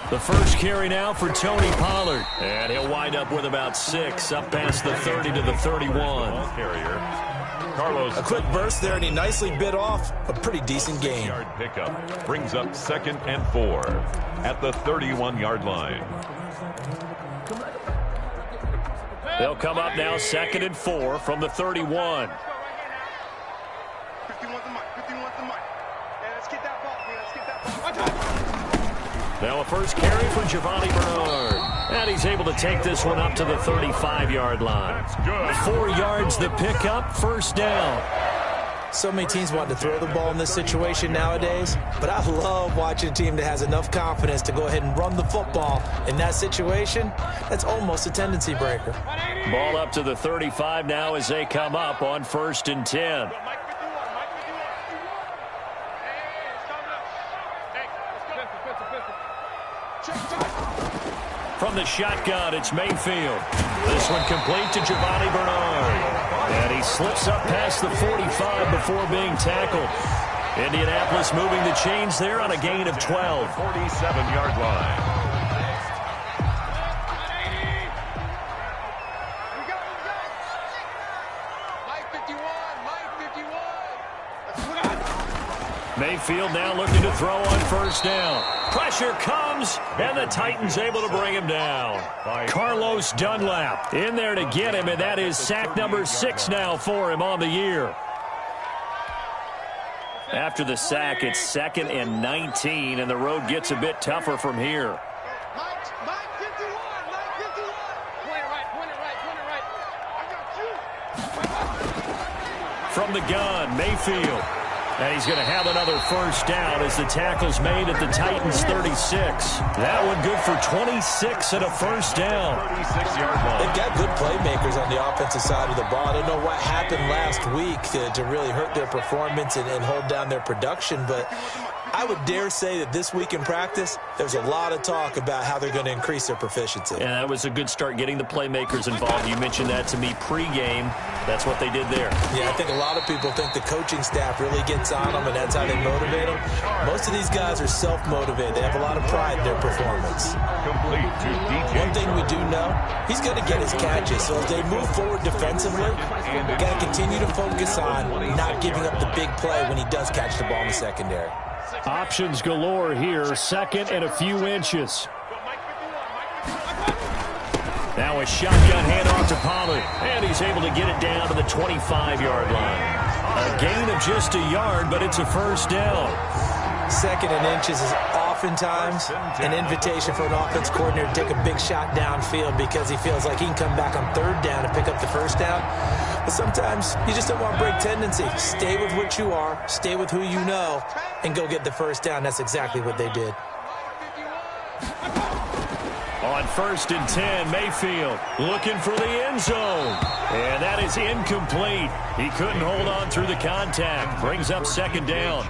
The first carry now for Tony Pollard. And he'll wind up with about 6, up past the 30 to the 31. Carlos. A quick burst there, and he nicely bit off a pretty decent gain. Yard pickup brings up 2nd and 4 at the 31-yard line. They'll come up now 2nd and 4 from the 31. Now a first carry for Giovanni Bernard. And he's able to take this one up to the 35-yard line. 4 yards the pickup, first down. So many teams want to throw the ball in this situation nowadays, but I love watching a team that has enough confidence to go ahead and run the football. In that situation, that's almost a tendency breaker. Ball up to the 35 now as they come up on 1st and 10. From the shotgun, it's Mayfield. This one complete to Giovanni Bernard. And he slips up past the 45 before being tackled. Indianapolis moving the chains there on a gain of 12. 47-yard line. Mayfield now looking to throw on first down. Pressure comes, and the Titans able to bring him down. Carlos Dunlap in there to get him, and that is sack number 6 now for him on the year. After the sack, it's 2nd and 19, and the road gets a bit tougher from here. From the gun, Mayfield. And he's going to have another first down as the tackle's made at the Titans' 36. That one good for 26 and a first down. 36-yard line. They've got good playmakers on the offensive side of the ball. I don't know what happened last week to really hurt their performance and hold down their production, but I would dare say that this week in practice, there's a lot of talk about how they're going to increase their proficiency. And that was a good start getting the playmakers involved. You mentioned that to me pregame. That's what they did there. Yeah, I think a lot of people think the coaching staff really gets on them, and that's how they motivate them. Most of these guys are self-motivated. They have a lot of pride in their performance. Complete to DJ. One thing we do know, he's going to get his catches. So as they move forward defensively, we got to continue to focus on not giving up the big play when he does catch the ball in the secondary. Options galore here, 2nd and a few inches. Now a shotgun handoff to Pollard, and he's able to get it down to the 25-yard line. A gain of just a yard, but it's a first down. 2nd and inches is oftentimes an invitation for an offense coordinator to take a big shot downfield because he feels like he can come back on 3rd down and pick up the first down. But sometimes you just don't want to break tendency. Stay with what you are, stay with who you know, and go get the first down. That's exactly what they did. On 1st and 10, Mayfield looking for the end zone. And that is incomplete. He couldn't hold on through the contact. Brings up 2nd down.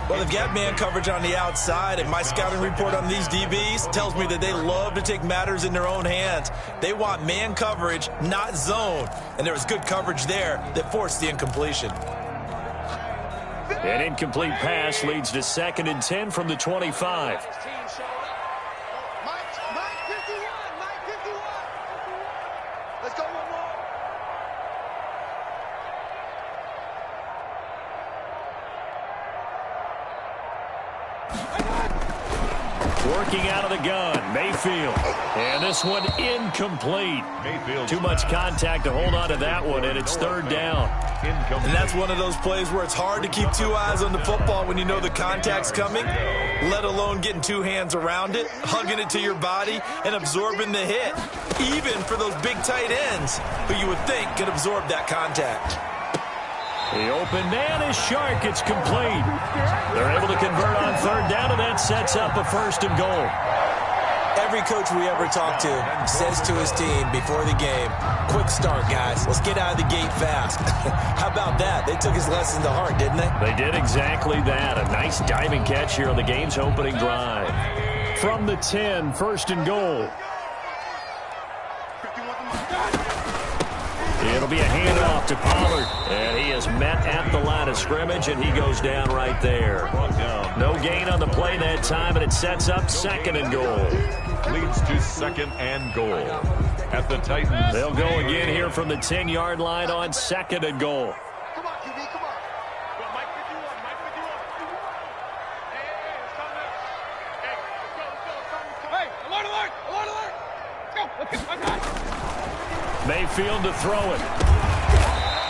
Well, they've got man coverage on the outside, and my scouting report on these DBs tells me that they love to take matters in their own hands. They want man coverage, not zone. And there was good coverage there that forced the incompletion. An incomplete pass leads to 2nd and 10 from the 25. Working out of the gun, Mayfield. And this one incomplete. Mayfield. Too much contact to hold on to that one, and it's 3rd down. And that's one of those plays where it's hard to keep 2 eyes on the football when you know the contact's coming, let alone getting 2 hands around it, hugging it to your body, and absorbing the hit, even for those big tight ends who you would think could absorb that contact. The open man is Shark. It's complete. They're able to convert on 3rd down, and that sets up a 1st and goal. Every coach we ever talk to says to his team before the game, quick start, guys. Let's get out of the gate fast. How about that? They took his lesson to heart, didn't they? They did exactly that. A nice diving catch here on the game's opening drive. From the 10, 1st and goal. It'll be a handoff to Pollard. And he is met at the line of scrimmage, and he goes down right there. No gain on the play that time, and it sets up 2nd and goal. Leads to 2nd and goal. At the Titans. They'll go again here from the 10-yard line on 2nd and goal. Come on, QB, come on. Mike, pick you up. Mike, pick you up. Hey, it's coming. Hey, let's go. Hey, alert, alert, alert, alert. Let's go, let's go. Mayfield to throw it.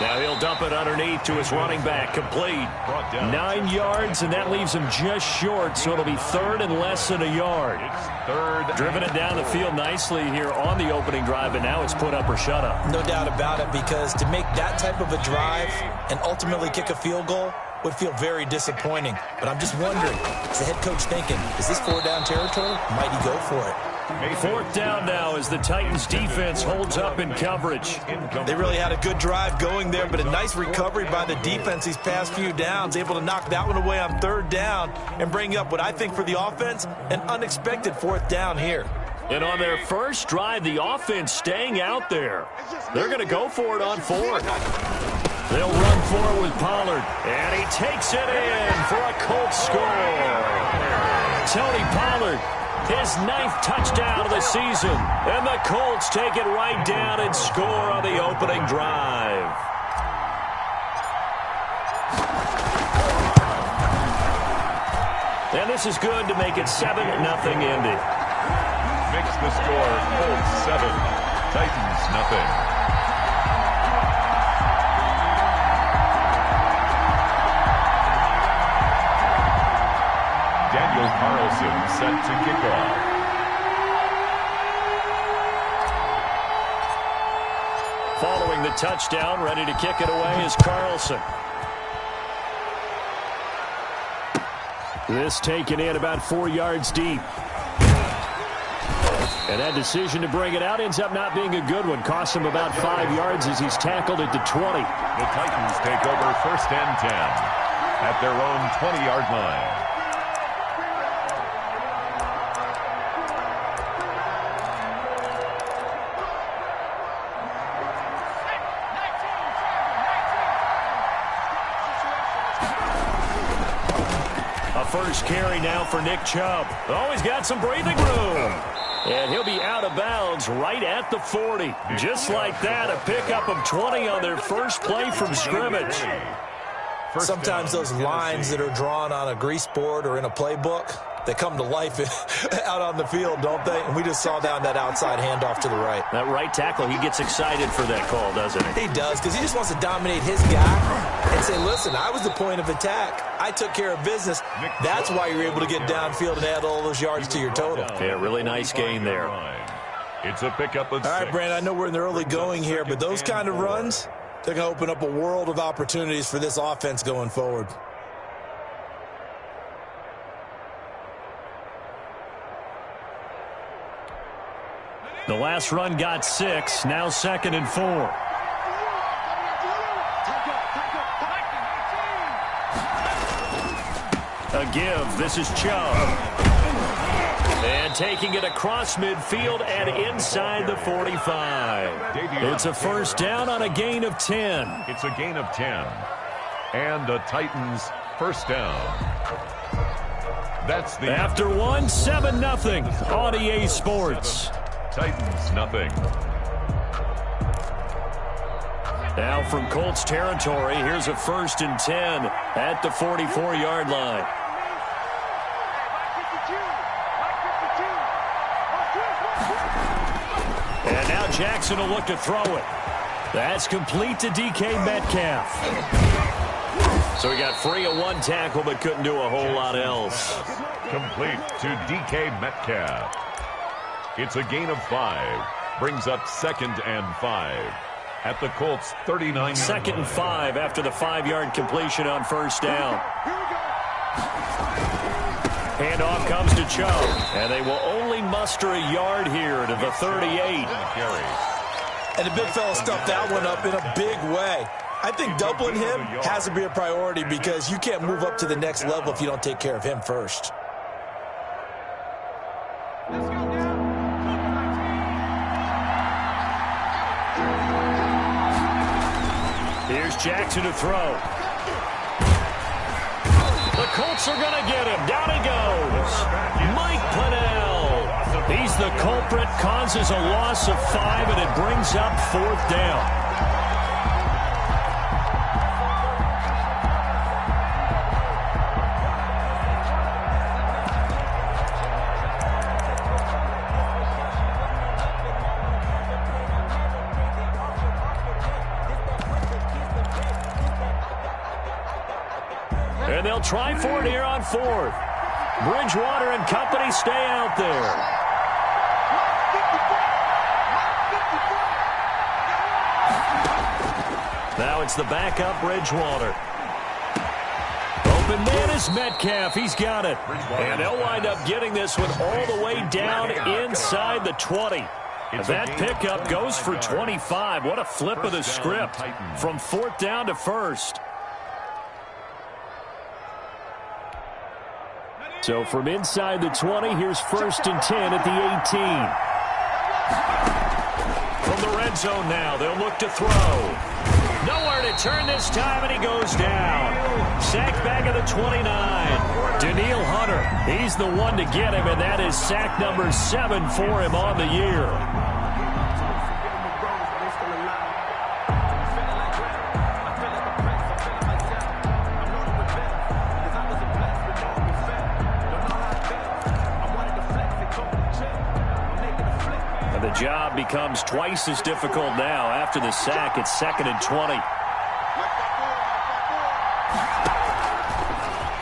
Now he'll dump it underneath to his running back. Complete. 9 yards, and that leaves him just short, so it'll be 3rd and less than a yard. It's 3rd. Driven it down the field nicely here on the opening drive, and now it's put up or shut up. No doubt about it, because to make that type of a drive and ultimately kick a field goal would feel very disappointing. But I'm just wondering, is the head coach thinking, is this 4-down territory? Might he go for it? 4th down now as the Titans defense holds up in coverage. They really had a good drive going there, but a nice recovery by the defense these past few downs, able to knock that one away on 3rd down and bring up what I think for the offense, an unexpected 4th down here. And on their first drive, the offense staying out there. They're going to go for it on 4th. They'll run for it with Pollard, and he takes it in for a Colts score. Tony Pollard, his 9th touchdown of the season, and the Colts take it right down and score on the opening drive. And this is good to make it 7-0 Indy. Makes the score Colts 7, Titans nothing. Carlson set to kick off. Following the touchdown, ready to kick it away is Carlson. This taken in about 4 yards deep. And that decision to bring it out ends up not being a good one. Costs him about 5 yards as he's tackled at the 20. The Titans take over 1st and 10 at their own 20-yard line. First carry now for Nick Chubb. Oh, he's got some breathing room. And he'll be out of bounds right at the 40. Just like that, a pickup of 20 on their first play from scrimmage. Sometimes those lines that are drawn on a grease board or in a playbook, they come to life out on the field, don't they? And we just saw down that outside handoff to the right. That right tackle, he gets excited for that call, doesn't he? He does, because he just wants to dominate his guy and say, listen, I was the point of attack. I took care of business. That's why you're able to get downfield and add all those yards to your total. Yeah, really nice gain there. It's a pickup of 6. All right, Brandon, I know we're in the early going here, but those kind of runs, they're going to open up a world of opportunities for this offense going forward. The last run got 6, now 2nd and 4. A give, this is Chubb. And taking it across midfield and inside the 45. It's a 1st down on a gain of 10. It's a gain of 10. And the Titans 1st down. That's the... After 7-0 on EA Sports. Titans nothing. Now from Colts territory, here's a 1st and 10 at the 44-yard line. And now Jackson will look to throw it. That's complete to DK Metcalf. So he got free of 1 tackle but couldn't do a whole lot else. Complete to DK Metcalf. It's a gain of 5. Brings up 2nd and 5 at the Colts 39. 2nd and 5 after the 5-yard completion on 1st down. Handoff comes to Chubb, and they will only muster a yard here to the 38. And the big fella stuffed that one up in a big way. I think doubling him has to be a priority because you can't move up to the next level if you don't take care of him first. Here's Jackson to throw. The Colts are going to get him. Down he goes. Mike Pennell. He's the culprit, causes a loss of 5, and it brings up 4th down. And they'll try for it here on 4th. Bridgewater and company stay out there. Now it's the backup Bridgewater. Open man is Metcalf. He's got it. And they'll wind up getting this one all the way down inside the 20. That pickup goes for 25. What a flip of the script from 4th down to 1st. So from inside the 20, here's 1st and 10 at the 18. From the red zone now, they'll look to throw. Nowhere to turn this time, and he goes down. Sacked back at the 29. Daniil Hunter, he's the one to get him, and that is sack number 7 for him on the year. The job becomes twice as difficult now after the sack. It's 2nd and 20.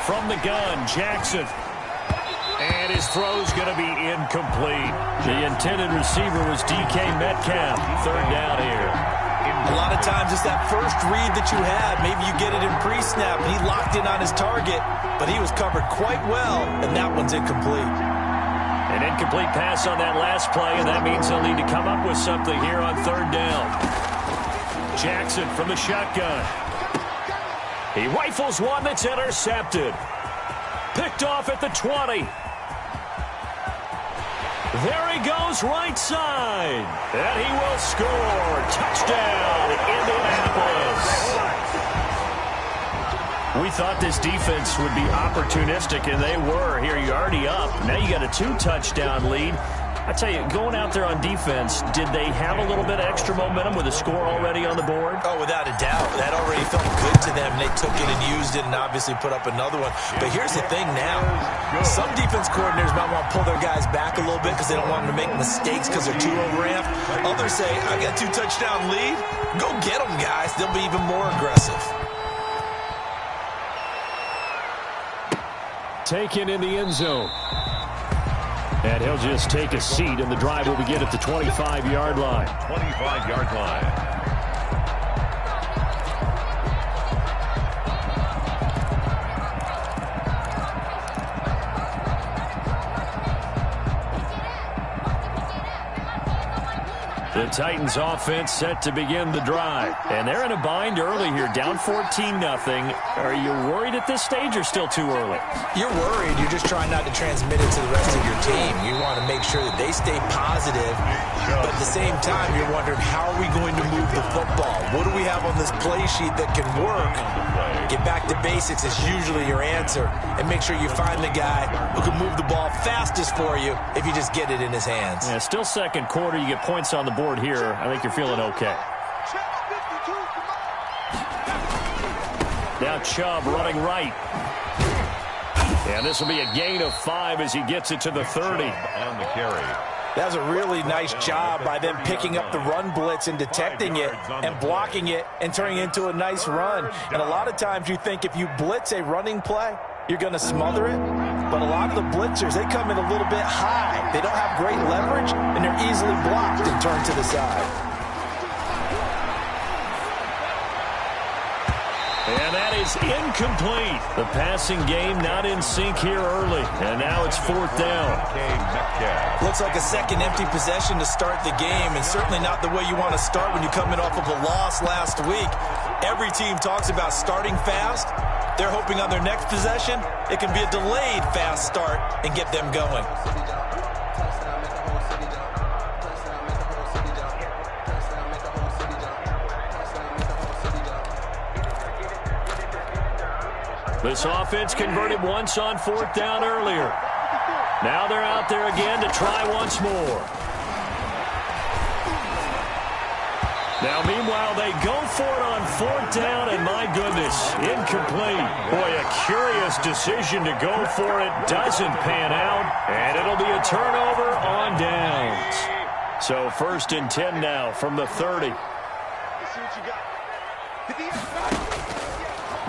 From the gun, Jackson. And his throw's going to be incomplete. The intended receiver was DK Metcalf. 3rd down here. A lot of times it's that first read that you have. Maybe you get it in pre-snap, and he locked in on his target, but he was covered quite well, and that one's incomplete. An incomplete pass on that last play, and that means they'll need to come up with something here on 3rd down. Jackson from the shotgun. He rifles one that's intercepted. Picked off at the 20. There he goes, right side. And he will score. Touchdown, Indianapolis. We thought this defense would be opportunistic, and they were. Here, you're already up. Now you got a 2-touchdown lead. I tell you, going out there on defense, did they have a little bit of extra momentum with a score already on the board? Oh, without a doubt. That already felt good to them. They took it and used it and obviously put up another one. But here's the thing now. Some defense coordinators might want to pull their guys back a little bit because they don't want them to make mistakes because they're too overamped. Others say, I got a 2-touchdown lead. Go get them, guys. They'll be even more aggressive. Taken in the end zone. And he'll just take a seat, and the drive will begin at the 25-yard line. 25-yard line. The Titans offense set to begin the drive. And they're in a bind early here, down 14-0. Are you worried at this stage or still too early? You're worried. You're just trying not to transmit it to the rest of your team. You want to make sure that they stay positive. But at the same time, you're wondering, how are we going to move the football? What do we have on this play sheet that can work? Get back to basics is usually your answer. And make sure you find the guy who can move the ball fastest for you if you just get it in his hands. Yeah, still second quarter. You get points on the board here. I think you're feeling okay. Now Chubb running right. And this will be a gain of 5 as he gets it to the 30. On the carry. That was a really nice job by them picking up the run blitz and detecting it and blocking it and turning it into a nice run. And a lot of times you think if you blitz a running play, you're going to smother it. But a lot of the blitzers, they come in a little bit high. They don't have great leverage, and they're easily blocked and turned to the side. And that is incomplete. The passing game not in sync here early. And now it's 4th down. Looks like a second empty possession to start the game, and certainly not the way you want to start when you're coming off of a loss last week. Every team talks about starting fast. They're hoping on their next possession, it can be a delayed fast start and get them going. This offense converted once on 4th down earlier. Now they're out there again to try once more. Now, meanwhile, they go for it on 4th down, and my goodness, incomplete. Boy, a curious decision to go for it. Doesn't pan out, and it'll be a turnover on downs. So 1st and 10 now from the 30.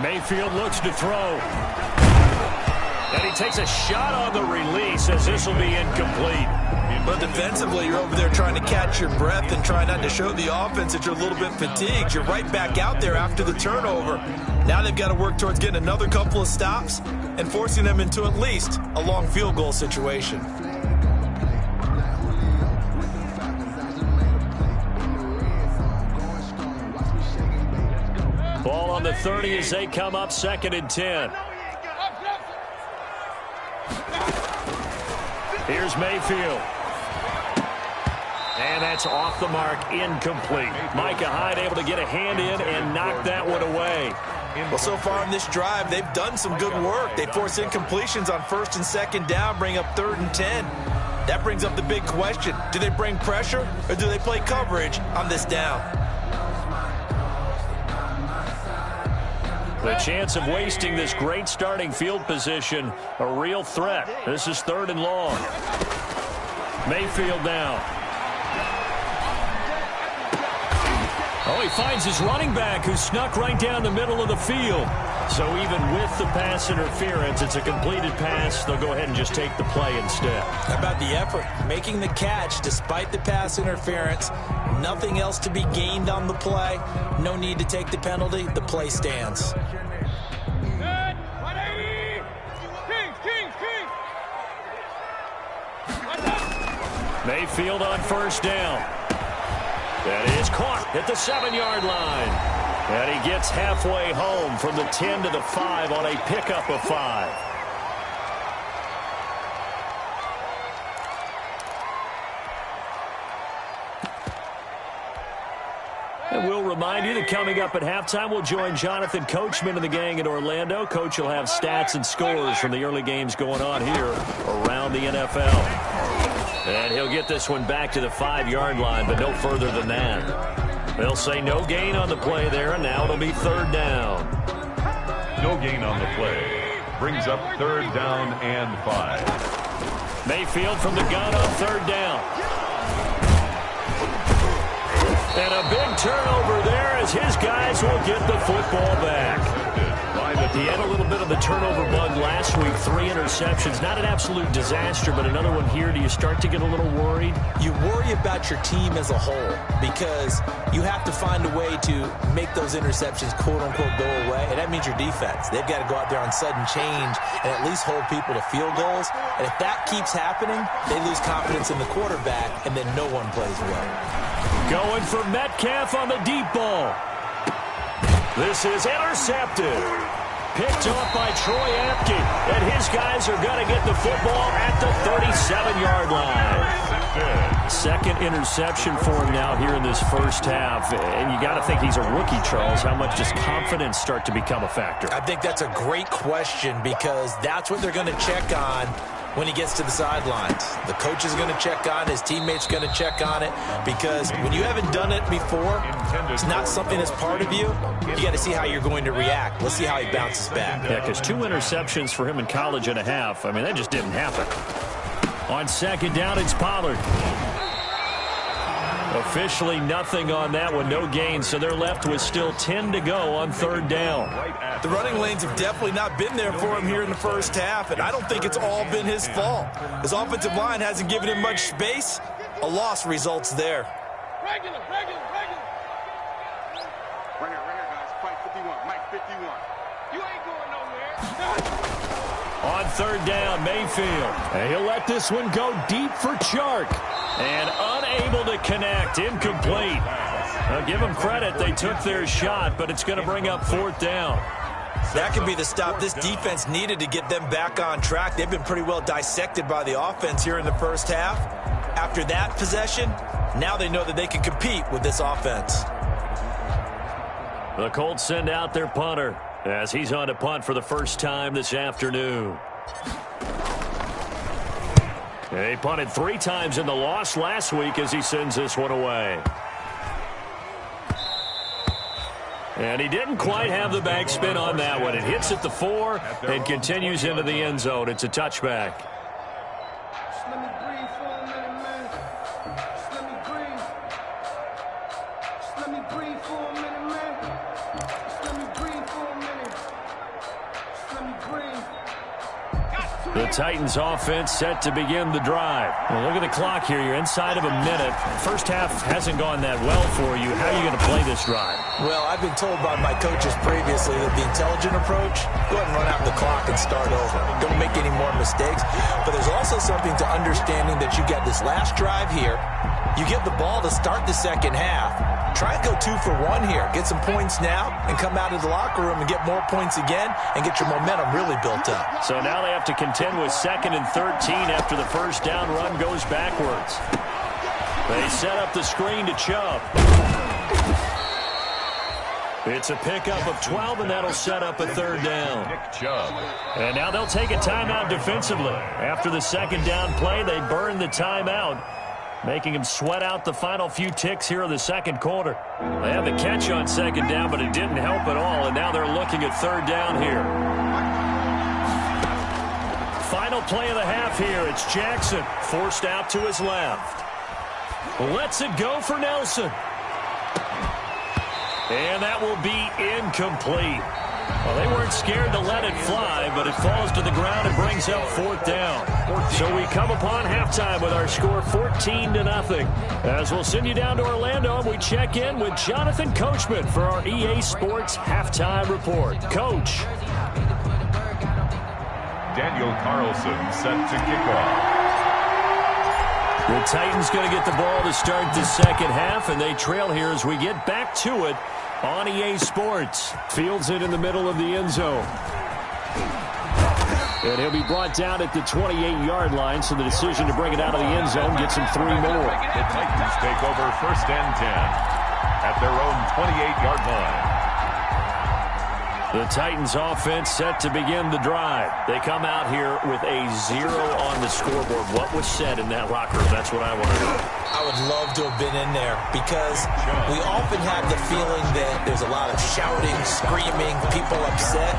Mayfield looks to throw. And he takes a shot on the release as this will be incomplete. But defensively, you're over there trying to catch your breath and try not to show the offense that you're a little bit fatigued. You're right back out there after the turnover. Now they've got to work towards getting another couple of stops and forcing them into at least a long field goal situation. Ball on the 30 as they come up 2nd and 10. Here's Mayfield. And that's off the mark, incomplete. Micah Hyde able to get a hand in and knock that one away. Well, so far in this drive, they've done some good work. They force incompletions on 1st and 2nd down, bring up 3rd and 10. That brings up the big question. Do they bring pressure or do they play coverage on this down? The chance of wasting this great starting field position, a real threat. This is 3rd and long. Mayfield now. Oh, he finds his running back who snuck right down the middle of the field. So even with the pass interference, it's a completed pass. They'll go ahead and just take the play instead. How about the effort? Making the catch despite the pass interference. Nothing else to be gained on the play. No need to take the penalty. The play stands. Mayfield on 1st down. That is caught at the 7-yard line. And he gets halfway home from the 10 to the 5 on a pickup of 5. And we'll remind you that coming up at halftime, we'll join Jonathan Coachman and the gang in Orlando. Coach will have stats and scores from the early games going on here around the NFL. And he'll get this one back to the 5-yard line, but no further than that. They'll say no gain on the play there, and now it'll be 3rd down. No gain on the play. Brings up 3rd down and 5. Mayfield from the gun on 3rd down. And a big turnover there as his guys will get the football back. He had a little bit of the turnover bug last week, 3 interceptions. Not an absolute disaster, but another one here. Do you start to get a little worried? You worry about your team as a whole because you have to find a way to make those interceptions, quote-unquote, go away, and that means your defense. They've got to go out there on sudden change and at least hold people to field goals. And if that keeps happening, they lose confidence in the quarterback, and then no one plays well. Going for Metcalf on the deep ball. This is intercepted. Picked off by Troy Apke. And his guys are going to get the football at the 37-yard line. 2nd interception for him now here in this 1st half. And you got to think he's a rookie, Charles. How much does confidence start to become a factor? I think that's a great question because that's what they're going to check on when he gets to the sidelines. The coach is going to check on it. His teammates are going to check on it because when you haven't done it before, it's not something that's part of you. You got to see how you're going to react. Let's see how he bounces back. Yeah, because 2 interceptions for him in college and a half. I mean, that just didn't happen. On 2nd down, it's Pollard. Officially nothing on that one, no gain, so they're left with still 10 to go on 3rd down. The running lanes have definitely not been there for him here in the 1st half, and I don't think it's all been his fault. His offensive line hasn't given him much space. A loss results there. Regular, regular, regular. Ringer, guys. Fight 51. Mike 51. You ain't going nowhere. On 3rd down, Mayfield. And he'll let this one go deep for Chark. And unable to connect, incomplete. Now, give them credit, they took their shot, but it's going to bring up 4th down. That could be the stop this defense needed to get them back on track. They've been pretty well dissected by the offense here in the 1st half. After that possession, now they know that they can compete with this offense. The Colts send out their punter. as he's on to punt for the first time this afternoon. He punted 3 times in the loss last week as he sends this one away. And he didn't quite have the backspin on that one. It hits at the 4 and continues into the end zone. It's a touchback. The Titans offense set to begin the drive. Well, look at the clock here. You're inside of a minute. First half hasn't gone that well for you. How are you going to play this drive? Well, I've been told by my coaches previously that the intelligent approach, go ahead and run out the clock and start over. Don't make any more mistakes. But there's also something to understanding that you got this last drive here. You get the ball to start the second half. Try and go 2 for 1 here. Get some points now and come out of the locker room and get more points again and get your momentum really built up. So now they have to contend with 2nd and 13 after the first down run goes backwards. They set up the screen to Chubb. It's a pickup of 12, and that'll set up a 3rd down. And now they'll take a timeout defensively. After the second down play, they burn the timeout, making him sweat out the final few ticks here in the second quarter. They had the catch on 2nd down, but it didn't help at all, and now they're looking at 3rd down here. Final play of the half here. It's Jackson, forced out to his left. Lets it go for Nelson. And that will be incomplete. Well, they weren't scared to let it fly, but it falls to the ground and brings up 4th down. So we come upon halftime with our score 14-0. As we'll send you down to Orlando, and we check in with Jonathan Coachman for our EA Sports Halftime Report. Coach. Daniel Carlson set to kick off. The Titans going to get the ball to start the second half, and they trail here as we get back to it on EA Sports. Fields it in the middle of the end zone. And he'll be brought down at the 28-yard line, so the decision to bring it out of the end zone gets him 3 more. The Titans take over 1st and 10 at their own 28-yard line. The Titans offense set to begin the drive. They come out here with a 0 on the scoreboard. What was said in that locker room? That's what I want to know. I would love to have been in there because we often have the feeling that there's a lot of shouting, screaming, people upset.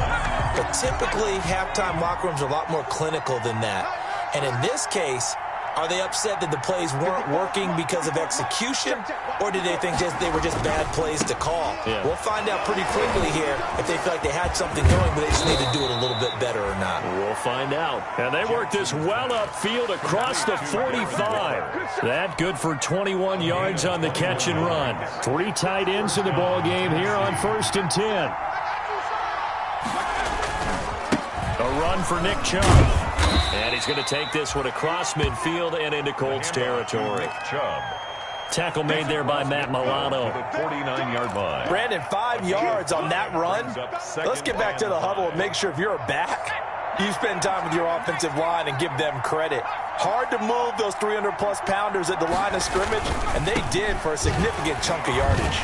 But typically, halftime locker rooms are a lot more clinical than that. And in this case, are they upset that the plays weren't working because of execution, or did they think they were just bad plays to call? Yeah. We'll find out pretty quickly here if they feel like they had something going, but they just need to do it a little bit better or not. We'll find out. And they work this well upfield across the 45. That good for 21 yards on the catch and run. 3 tight ends in the ball game here on 1st and 10. A run for Nick Chubb. And he's going to take this one across midfield and into Colts territory. Tackle made there by Matt Milano. 49-yard line. Brandon, 5 yards on that run. Let's get back to the huddle and make sure if you're a back, you spend time with your offensive line and give them credit. Hard to move those 300-plus pounders at the line of scrimmage, and they did for a significant chunk of yardage.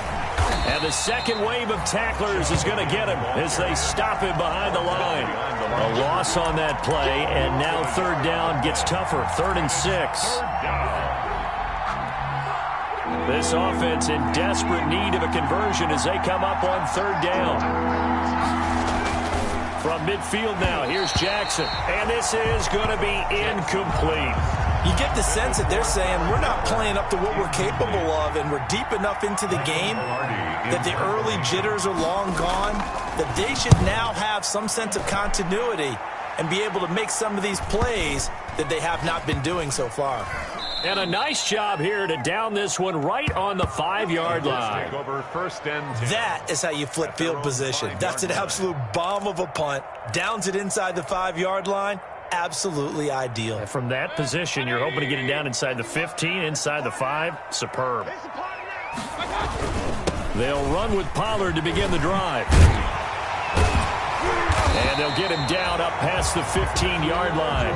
And the second wave of tacklers is going to get him as they stop him behind the line. A loss on that play, and now 3rd down gets tougher. 3rd and 6. This offense in desperate need of a conversion as they come up on 3rd down. From midfield now, here's Jackson. And this is going to be incomplete. You get the sense that they're saying we're not playing up to what we're capable of, and we're deep enough into the game that the early jitters are long gone, that they should now have some sense of continuity and be able to make some of these plays that they have not been doing so far. And a nice job here to down this one right on the 5-yard line. That is how you flip field position. That's an absolute bomb of a punt. Downs it inside the 5-yard line. Absolutely ideal. And from that position, you're hoping to get it down inside the 15, inside the 5. Superb. They'll run with Pollard to begin the drive. And they'll get him down up past the 15-yard line.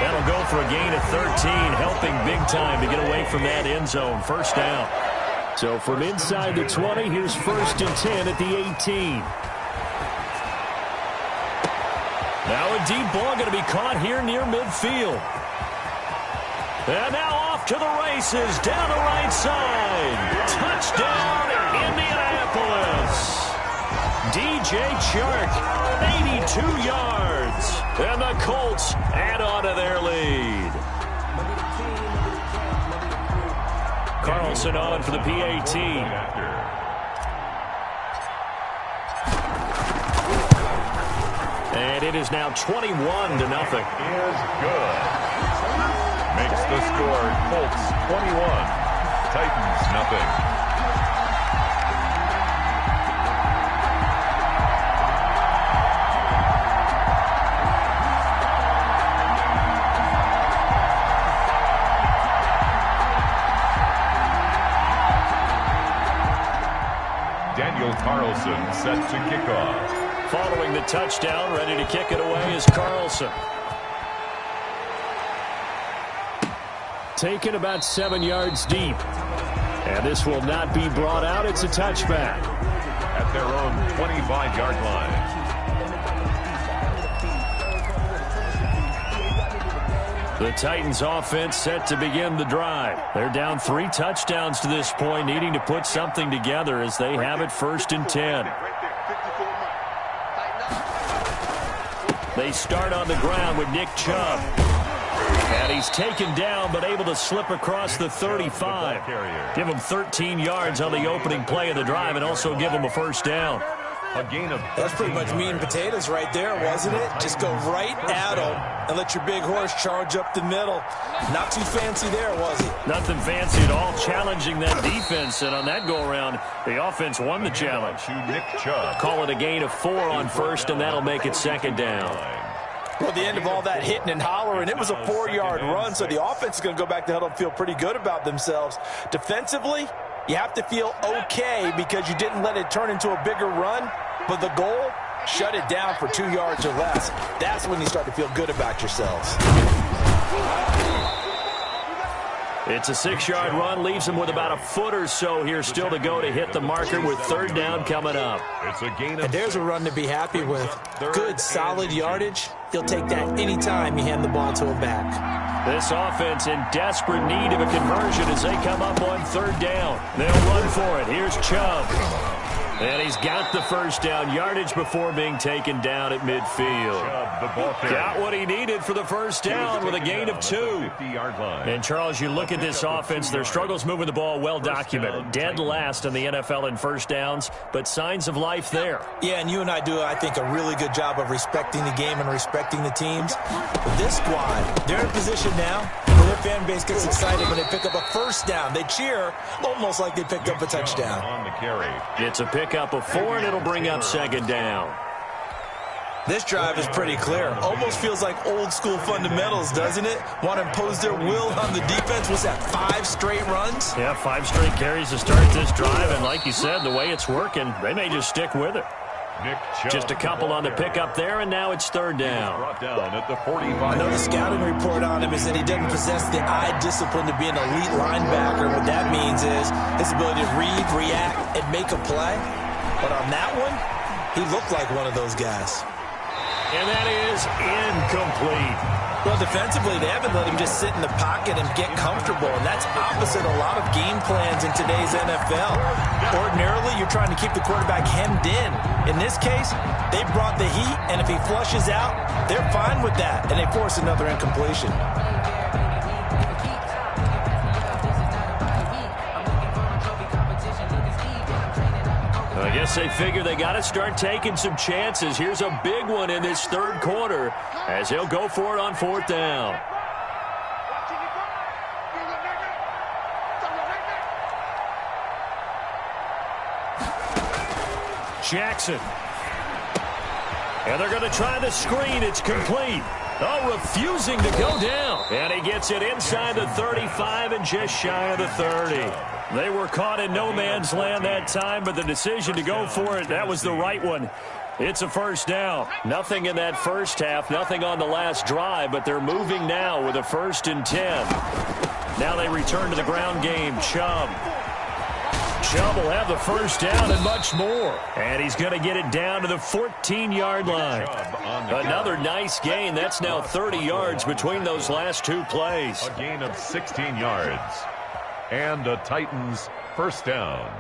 That'll go for a gain of 13, helping big time to get away from that end zone. 1st down. So from inside the 20, here's 1st and 10 at the 18. Now a deep ball going to be caught here near midfield. And now off to the races, down the right side. Touchdown, Indianapolis. DJ Chark, 82 yards. And the Colts add on to their lead. Carlson on for the PAT. And it is now 21-0. Is good. Makes the score Colts 21, Titans nothing. Daniel Carlson set to kick off. Following the touchdown, ready to kick it away is Carlson. Taken about 7 yards deep. And this will not be brought out. It's a touchback. At their own 25-yard line. The Titans offense set to begin the drive. They're down 3 touchdowns to this point, needing to put something together as they have it 1st and 10. They start on the ground with Nick Chubb. And he's taken down but able to slip across the 35. Give him 13 yards on the opening play of the drive and also give him a first down. A gain of That's pretty much meat and potatoes right there, wasn't it? Just go right at him and let your big horse charge up the middle. Not too fancy there, was he? Nothing fancy at all, challenging that defense. And on that go-around, the offense won the challenge. To Nick Chubb. Call it a gain of 4 on first, and that'll make it 2nd down. Well, the end of all that hitting and hollering, it was a 4-yard run, so the offense is going to go back to huddle and feel pretty good about themselves. Defensively, you have to feel okay because you didn't let it turn into a bigger run, but the goal, shut it down for 2 yards or less. That's when you start to feel good about yourselves. It's a 6-yard run, leaves him with about a foot or so here still to go to hit the marker with 3rd down coming up. It's a gain of And there's a run to be happy with. Good, solid yardage. He'll take that anytime you hand the ball to him back. This offense in desperate need of a conversion as they come up on 3rd down. They'll run for it. Here's Chubb. And he's got the first down yardage before being taken down at midfield. Got what he needed for the first down with a gain of 2. And, Charles, you look at this offense, their struggles moving the ball well documented. Dead last in the NFL in first downs, but signs of life there. Yeah, and you and I do, I think, a really good job of respecting the game and respecting the teams. But this squad, they're in position now where their fan base gets excited when they pick up a first down. They cheer almost like they picked up a touchdown. On the carry. It's a pickup of 4, and it'll bring up 2nd down. This drive is pretty clear. Almost feels like old school fundamentals, doesn't it? Want to impose their will on the defense. What's that, 5 straight runs? Yeah, 5 straight carries to start this drive, and like you said, the way it's working, they may just stick with it. Nick Chubb. Just a couple on the pickup there, and now it's 3rd down. Brought down at the 45. I know the scouting report on him is that he doesn't possess the eye discipline to be an elite linebacker. What that means is his ability to read, react, and make a play. But on that one, he looked like one of those guys. And that is incomplete. Well, defensively, they haven't let him just sit in the pocket and get comfortable, and that's opposite a lot of game plans in today's NFL. Ordinarily, you're trying to keep the quarterback hemmed in. In this case, they brought the heat, and if he flushes out, they're fine with that, and they force another incompletion. I guess they figure they got to start taking some chances. Here's a big one in this 3rd quarter as they'll go for it on 4th down. Jackson. And they're going to try the screen. It's complete. Oh, refusing to go down. And he gets it inside the 35 and just shy of the 30. They were caught in no man's land that time, but the decision to go for it, that was the right one. It's a first down. Nothing in that first half, nothing on the last drive, but they're moving now with a 1st and 10. Now they return to the ground game. Chubb Chubb will have the first down and much more. And he's going to get it down to the 14-yard line. Another nice gain. That's now 30 yards between those last two plays. A gain of 16 yards. And the Titans first down.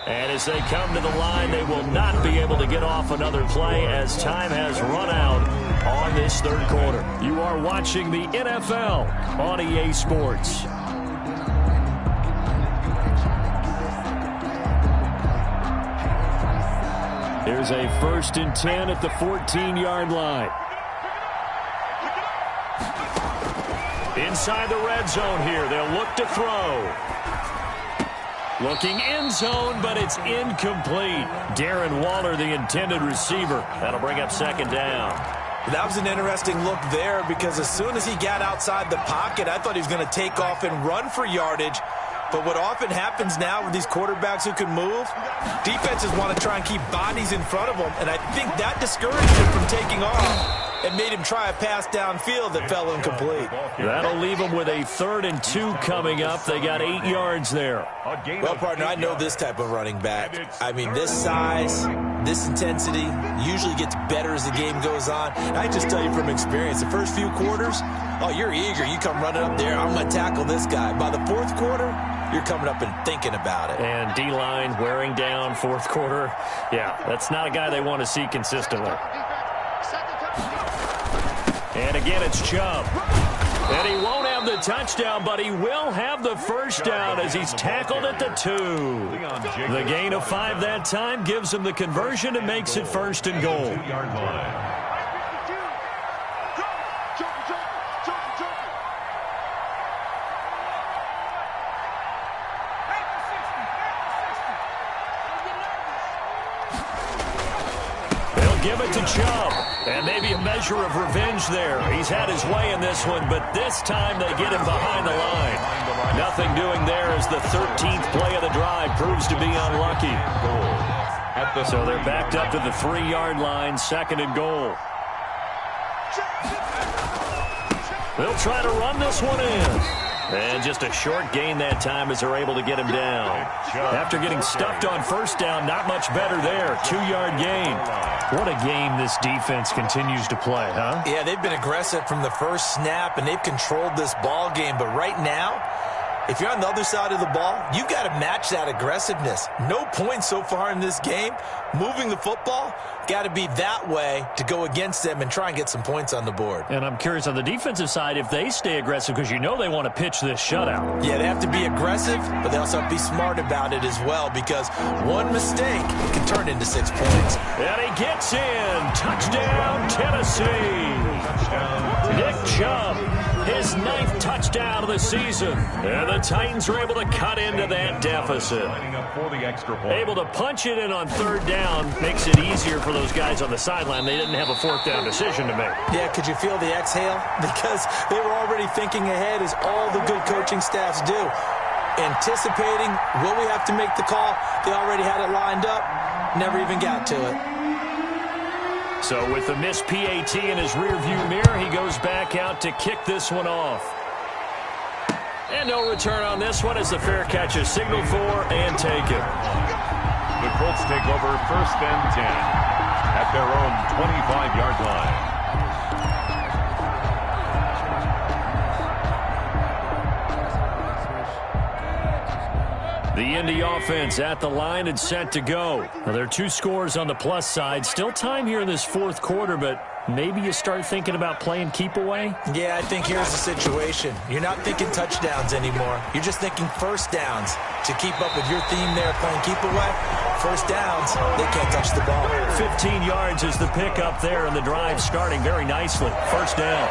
And as they come to the line, they will not be able to get off another play as time has run out on this third quarter. You are watching the NFL on EA Sports. Here's a 1st and 10 at the 14-yard line. Inside the red zone here, they'll look to throw. Looking end zone, but it's incomplete. Darren Waller, the intended receiver. That'll bring up 2nd down. That was an interesting look there because as soon as he got outside the pocket, I thought he was going to take off and run for yardage. But what often happens now with these quarterbacks who can move, defenses want to try and keep bodies in front of them, and I think that discouraged him from taking off and made him try a pass downfield that fell incomplete. That'll leave him with a 3rd and 2 coming up. They got 8 yards there. Well, partner, I know this type of running back. I mean, this size, this intensity usually gets better as the game goes on. And I just tell you from experience, the first few quarters, oh, you're eager. You come running up there, I'm going to tackle this guy. By the 4th quarter, you're coming up and thinking about it. And D-line wearing down 4th quarter. Yeah, that's not a guy they want to see consistently. And again, it's Chubb. And he won't have the touchdown, but he will have the first down as he's tackled at the 2. The gain of 5 that time gives him the conversion and makes it 1st and goal. 2-yard line. Give it to Chubb. And maybe a measure of revenge there. He's had his way in this one, but this time they get him behind the line. Nothing doing there as the 13th play of the drive proves to be unlucky. So they're backed up to the 3-yard line, 2nd and goal. They'll try to run this one in. And just a short gain that time as they're able to get him down. After getting stuffed on 1st down, not much better there. 2-yard gain. What a game this defense continues to play, huh? Yeah, they've been aggressive from the first snap, and they've controlled this ball game. But right now, if you're on the other side of the ball, you've got to match that aggressiveness. No points so far in this game. Moving the football, got to be that way to go against them and try and get some points on the board. And I'm curious on the defensive side if they stay aggressive because you know they want to pitch this shutout. Yeah, they have to be aggressive, but they also have to be smart about it as well because one mistake can turn into 6 points. And he gets in. Touchdown, Tennessee. Nick Chubb, his 9th touchdown of the season. And the Titans are able to cut into that deficit. Able to punch it in on 3rd down makes it easier for those guys on the sideline. They didn't have a 4th down decision to make. Yeah, could you feel the exhale? Because they were already thinking ahead as all the good coaching staffs do. Anticipating, will we have to make the call? They already had it lined up. Never even got to it. So with the missed PAT in his rearview mirror, he goes back out to kick this one off. And no return on this one as the fair catch is signaled for and taken. The Colts take over 1st and 10 at their own 25-yard line. The Indy offense at the line and set to go. Well, there are 2 scores on the plus side. Still time here in this 4th quarter, but maybe you start thinking about playing keep away? Yeah, I think here's the situation. You're not thinking touchdowns anymore. You're just thinking 1st downs. To keep up with your theme there, playing keep away, 1st downs, they can't touch the ball. 15 yards is the pickup there, and the drive starting very nicely. 1st down.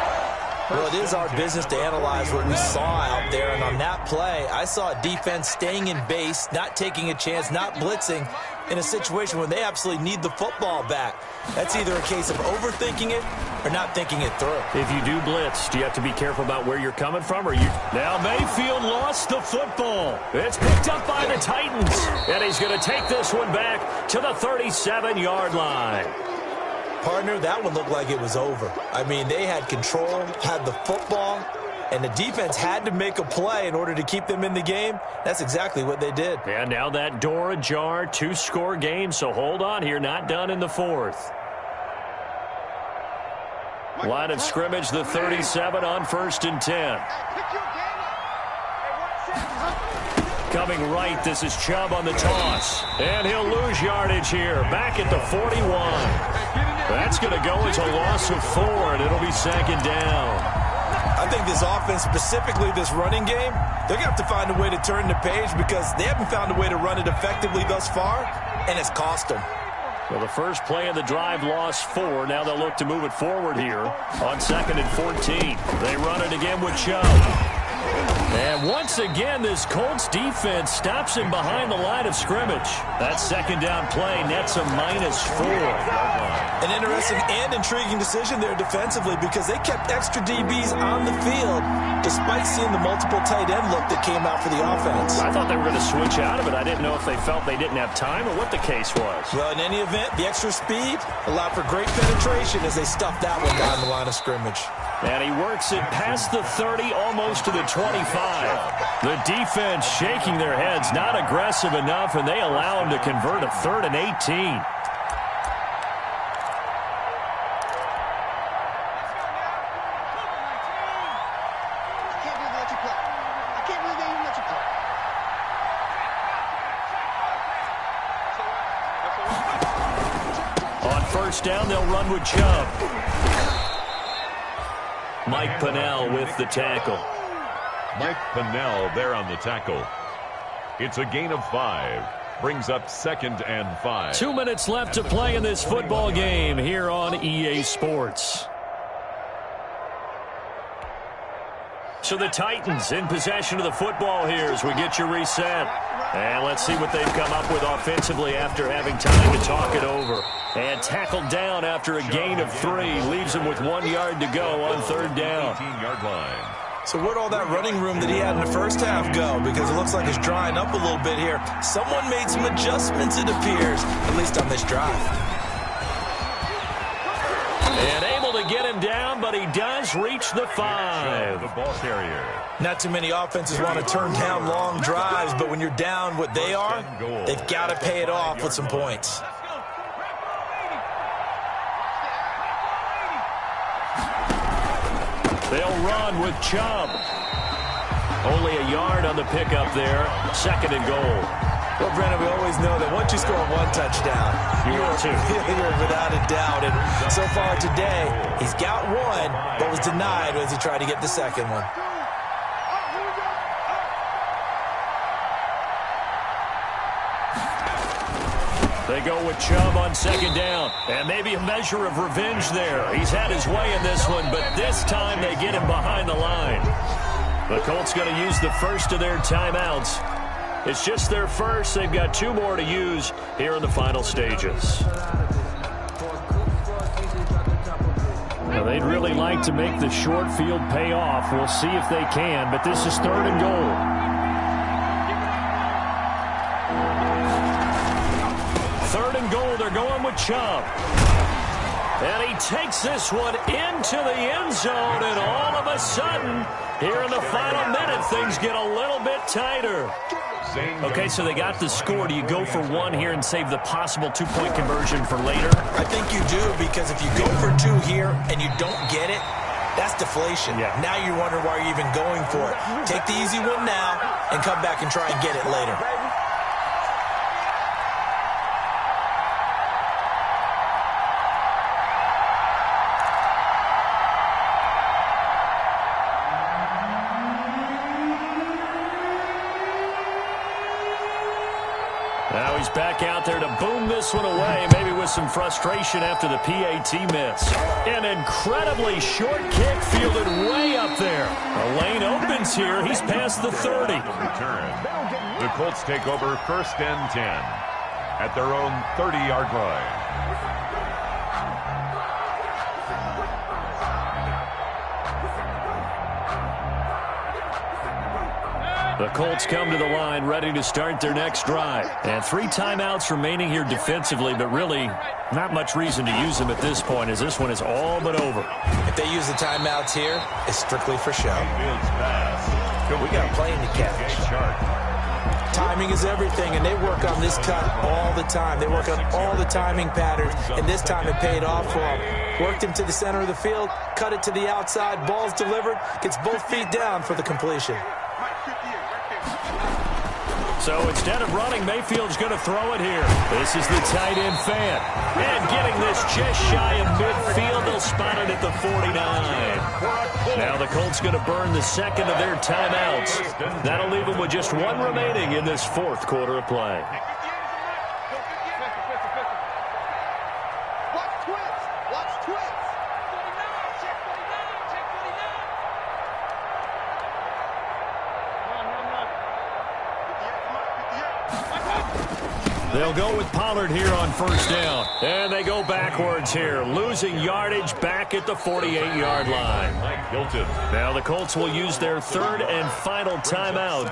Well, it is our business to analyze what we saw out there, and on that play, I saw a defense staying in base, not taking a chance, not blitzing, in a situation where they absolutely need the football back. That's either a case of overthinking it or not thinking it through. If you do blitz, do you have to be careful about where you're coming from? Or you Now Mayfield lost the football. It's picked up by the Titans, and he's going to take this one back to the 37-yard line. Partner, that one looked like it was over. I mean, they had control, had the football, and the defense had to make a play in order to keep them in the game. That's exactly what they did. And now that door ajar, 2-score game, so hold on here, not done in the fourth. Line of scrimmage, the 37 on 1st and 10. Coming right, this is Chubb on the toss. And he'll lose yardage here, back at the 41. That's going to go as a loss of 4, and it'll be 2nd down. I think this offense, specifically this running game, they're going to have to find a way to turn the page because they haven't found a way to run it effectively thus far, and it's cost them. Well, the first play of the drive lost 4. Now they'll look to move it forward here on 2nd and 14. They run it again with Chubb. And once again, this Colts defense stops him behind the line of scrimmage. That 2nd down play nets a -4. An interesting and intriguing decision there defensively because they kept extra DBs on the field despite seeing the multiple tight end look that came out for the offense. I thought they were going to switch out of it. I didn't know if they felt they didn't have time or what the case was. Well, in any event, the extra speed allowed for great penetration as they stuffed that one down the line of scrimmage. And he works it past the 30, almost to the 25. The defense shaking their heads, not aggressive enough, and they allow him to convert a 3rd and 18. On 1st down, they'll run with Chubb. Mike Pennell with the tackle. Mike Pennell there on the tackle. It's a gain of 5. Brings up 2nd and 5. 2 minutes left to play in this football game here on EA Sports. So the Titans in possession of the football here as we get you reset. And let's see what they've come up with offensively after having time to talk it over. And tackled down after a gain of 3. Leaves him with 1 yard to go on 3rd down. 18-yard line. So where'd all that running room that he had in the first half go? Because it looks like it's drying up a little bit here. Someone made some adjustments, it appears, at least on this drive. And able to get him down, but he does reach the 5. The ball carrier. Not too many offenses want to turn down long drives, but when you're down what they are, they've got to pay it off with some points. They'll run with Chubb. Only a yard on the pickup there. 2nd and goal. Well, Brandon, we always know that once you score 1 touchdown, you're without a doubt. And so far today, he's got 1, but was denied as he tried to get the 2nd one. They go with Chubb on 2nd down. And maybe a measure of revenge there. He's had his way in this one, but this time they get him behind the line. The Colts going to use the first of their timeouts. It's just their first. They've got 2 more to use here in the final stages. Now, they'd really like to make the short field pay off. We'll see if they can, but this is 3rd and goal. 3rd and goal, they're going with Chubb. And he takes this one into the end zone, and all of a sudden, here in the final minute, things get a little bit tighter. Okay, so they got the score. Do you go for 1 here and save the possible 2-point conversion for later? I think you do, because if you go for 2 here and you don't get it, that's deflation. Yeah. Now you're wondering why you're even going for it. Take the easy win now and come back and try and get it later. Now he's back out there to boom this one away, maybe with some frustration after the PAT miss. An incredibly short kick fielded way up there. A lane opens here. He's past the 30. Return. The Colts take over 1st and 10 at their own 30-yard line. The Colts come to the line ready to start their next drive. And 3 timeouts remaining here defensively, but really not much reason to use them at this point as this one is all but over. If they use the timeouts here, it's strictly for show. We got a plane to catch. Timing is everything, and they work on this cut all the time. They work on all the timing patterns, and this time it paid off for them. Worked him to the center of the field, cut it to the outside, ball's delivered, gets both feet down for the completion. So instead of running, Mayfield's going to throw it here. This is the tight end fan. And getting this just shy of midfield, they'll spot it at the 49. Now the Colts going to burn the second of their timeouts. That'll leave them with just 1 remaining in this 4th quarter of play. They'll go with Pollard here on 1st down. And they go backwards here, losing yardage back at the 48-yard line. Now the Colts will use their 3rd and final timeout.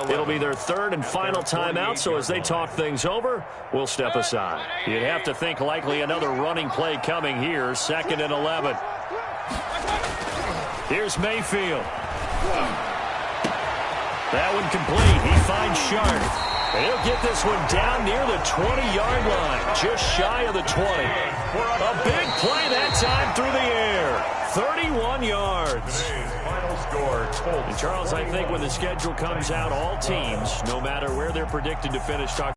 It'll be their 3rd and final timeout, so as they talk things over, we'll step aside. You'd have to think likely another running play coming here, 2nd and 11. Here's Mayfield. That one complete. He finds Sharp. And he'll get this one down near the 20-yard line, just shy of the 20. A big play that time through the air. 31 yards. Final score, And Charles, I think when the schedule comes out, all teams, no matter where they're predicted to finish, talk